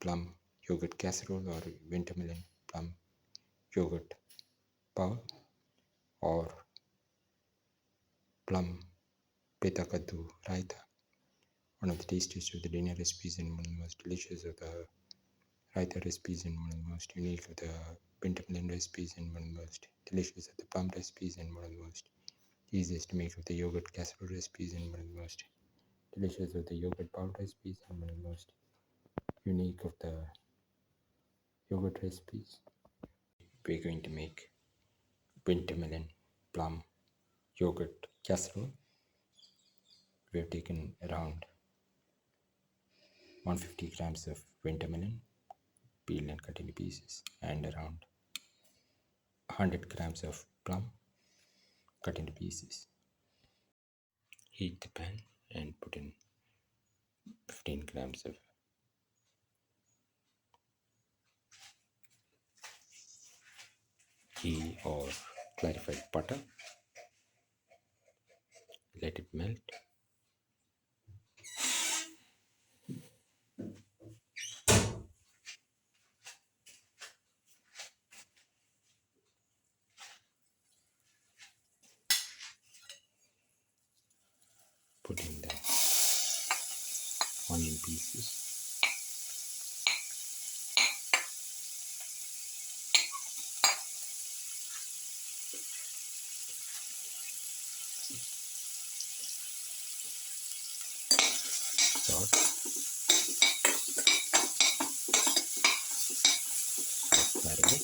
plum yogurt casserole or winter melon plum yogurt bowl, or plum Petha Kaddu Ka Raita, one of the tastiest of the dinner recipes and one of the most delicious of the Raita recipes and one of the most unique of the winter melon recipes and one of the most delicious of the plum recipes and one of the most easiest to make of the yogurt casserole recipes and one of the most delicious of the yogurt bowl recipes and one of the most unique of the yogurt recipes. We're going to make winter melon plum yogurt casserole. We have taken around 150 grams of winter melon, peeled and cut into pieces, and around 100 grams of plum, cut into pieces. Heat the pan and put in 15 grams of ghee or clarified butter. Let it melt. Put in the onion pieces. Salt. Salt.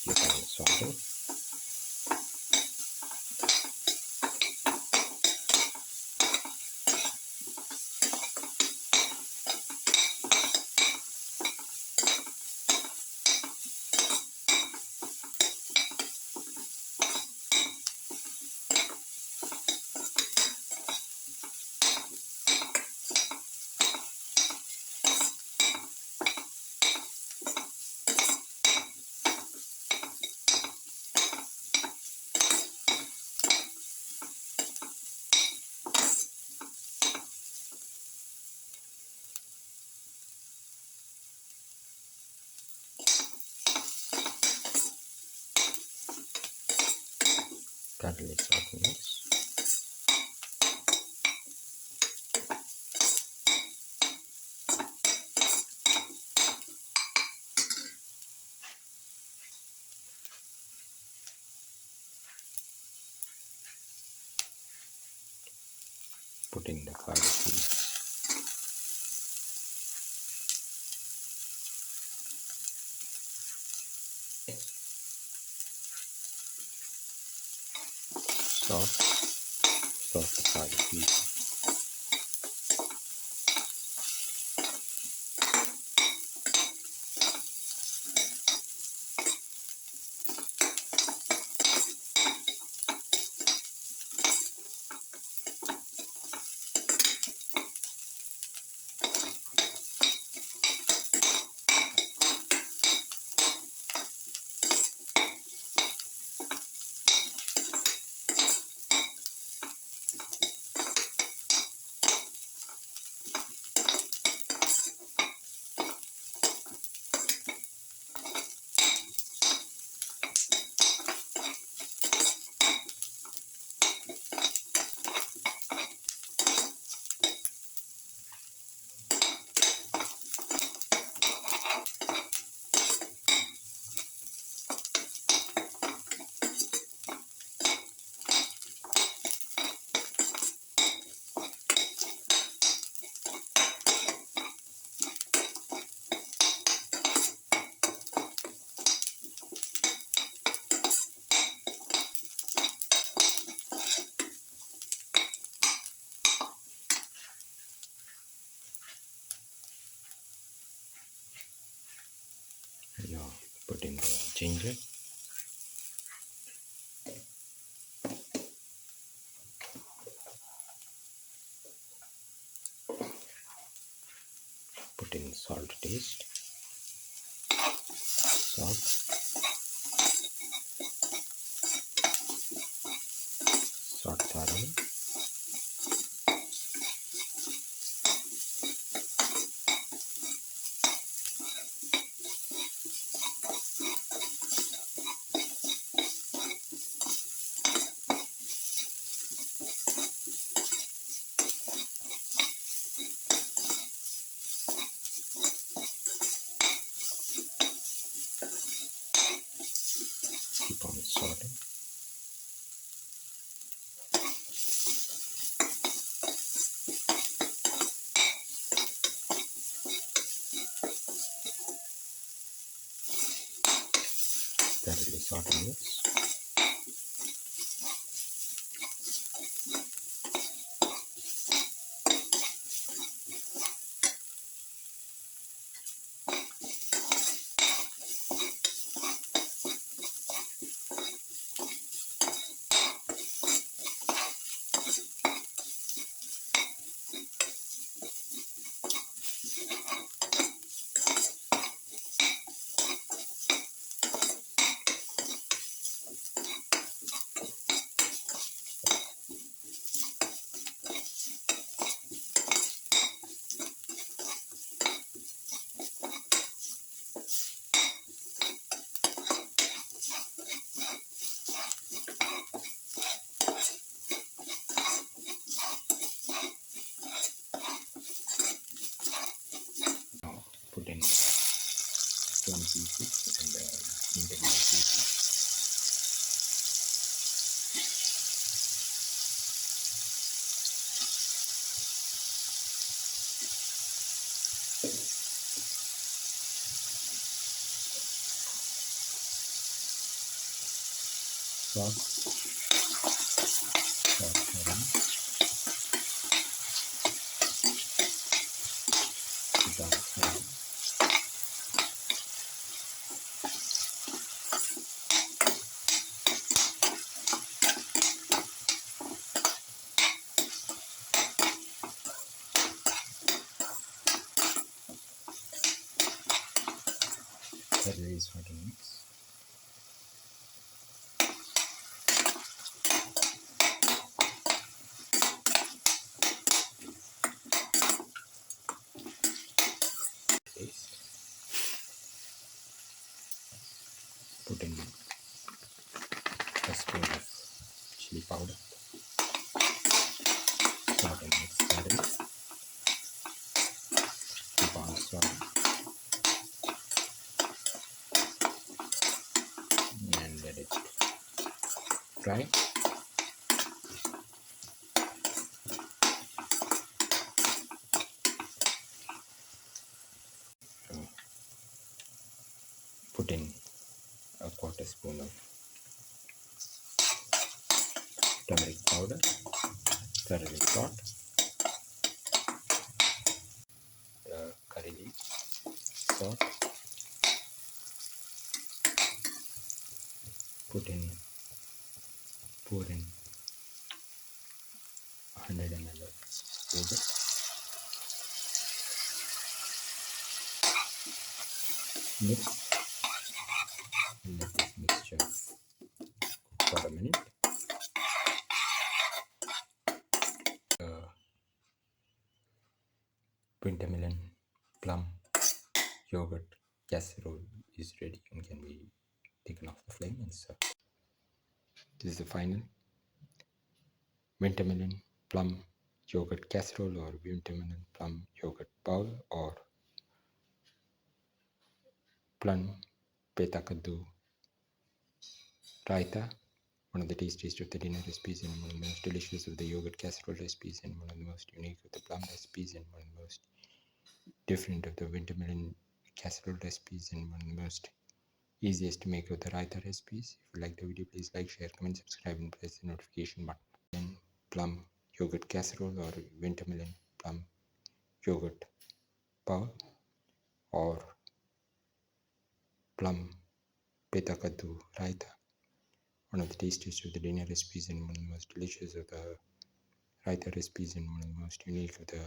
You can saute. Garlic mix. Put in the garlic seeds. Salt the garlic seeds. Now put in the ginger. put in salt to taste, salt, salt thoroughly, keep on salting. Thoroughly sauteing this. Now put in plum pieces and winter melon pieces. Salt, salt thoroughly, put down thoroughly. Thoroughly sauteing mix. Taste. Put in a spoon of chili powder. Saute and mix thoroughly. Keep on sauteing and let it fry. Put in a quarter spoon of turmeric powder, thoroughly sauteed, the curry leaves, salt, pour in 100 ml of yogurt, mix, and let this mixture cook for a minute. Winter melon, plum, yogurt casserole is ready and can be taken off the flame and served. This is the final winter melon, plum, yogurt casserole or winter melon, plum, yogurt bowl or plum, Petha Kaddu Raita, one of the tastiest of the dinner recipes and one of the most delicious of the yogurt casserole recipes and one of the most unique of the plum recipes and one of the most different of the winter melon casserole recipes and one of the most easiest to make of the Raita recipes. If you like the video, please like, share, comment, subscribe and press the notification button. Then plum yogurt casserole or winter melon plum yogurt bowl or plum Petha Kaddu Raita, one of the tastiest of the dinner recipes and one of the most delicious of the Raita recipes and one of the most unique of the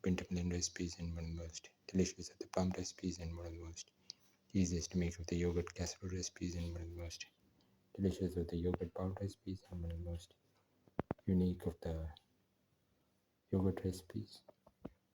winter melon recipes and one of the most delicious of the plum recipes and one of the most easiest to make of the yogurt casserole recipes and one of the most delicious of the yogurt bowl recipes and one of the most unique of the yogurt recipes.